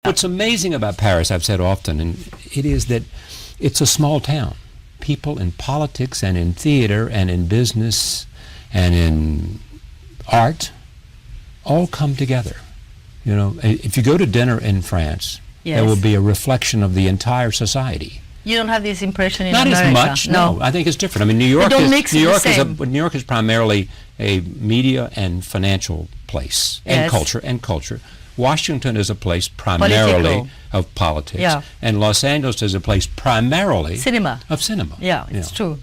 What's amazing about Paris, I've said often, and it is that it's a small town. People in politics and in theater and in business and in art all come together. You know, if you go to dinner in France, Yes. there will be a reflection of the entire society. You don't have this impression in Not America? as much, no. I think it's different. I mean, New York don't is mix New the York same. New York is primarily a media and financial place and Yes. culture. Washington is a place primarily Political. of politics, Yeah. and Los Angeles is a place primarily Cinema. of cinema. Yeah, it's true.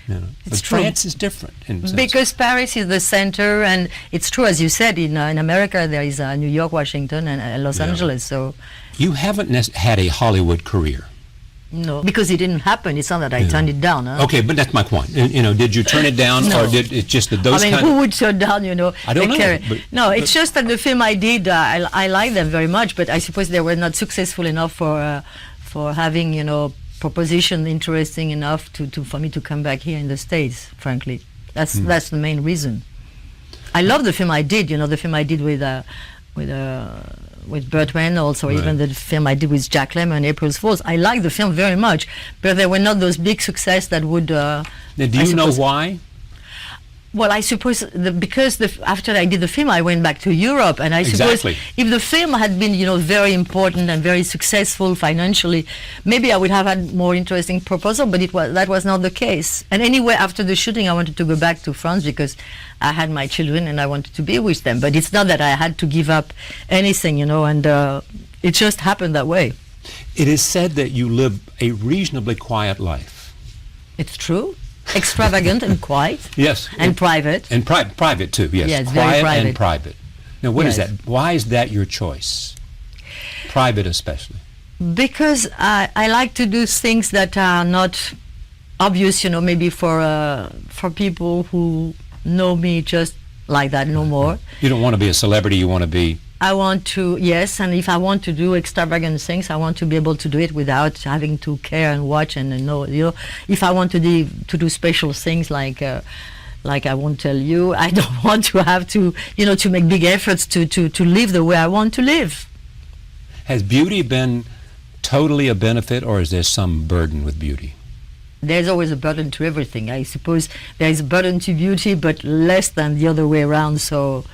You know. It's But true. France is different in a sense. Because Paris is the center, and it's true, as you said, in America there is New York, Washington, and Los Yeah. Angeles. So You haven't had a Hollywood career. no, because it didn't happen. It's not that I turned it down. Huh? Okay, but that's my point. You know, did you turn it down, No. or did it just that those I mean, kind who of... would turn down, I don't the know, career? but- It's just that the film I did, I like them very much, but I suppose they were not successful enough for having, proposition interesting enough for me to come back here in the States, frankly. That's the main reason. I love the film I did, the film I did with Burt Reynolds, or even the film I did with Jack Lemmon, April's Fools. I like the film very much, but they were not those big success that would... Now, do you know why? Well, I suppose because after I did the film, I went back to Europe, and I suppose Exactly. if the film had been, very important and very successful financially, maybe I would have had more interesting proposal. But that was not the case. And anyway, after the shooting, I wanted to go back to France because I had my children and I wanted to be with them. But it's not that I had to give up anything, and it just happened that way. It is said that you live a reasonably quiet life. It's true. Extravagant and quiet. Yes. And private. And private too, yes. Yes, very quiet private. and private. Now, what is Yes. that? Why is that your choice? Private especially. Because I like to do things that are not obvious, maybe for people who know me just like that, no more. You don't want to be a celebrity, you want to be... I want to, yes, and if I want to do extravagant things, I want to be able to do it without having to care and watch and know, if I want to do special things like I won't tell you, I don't want to have to, to make big efforts to live the way I want to live. Has beauty been totally a benefit, or is there some burden with beauty? There's always a burden to everything. I suppose there is a burden to beauty, but less than the other way around, so,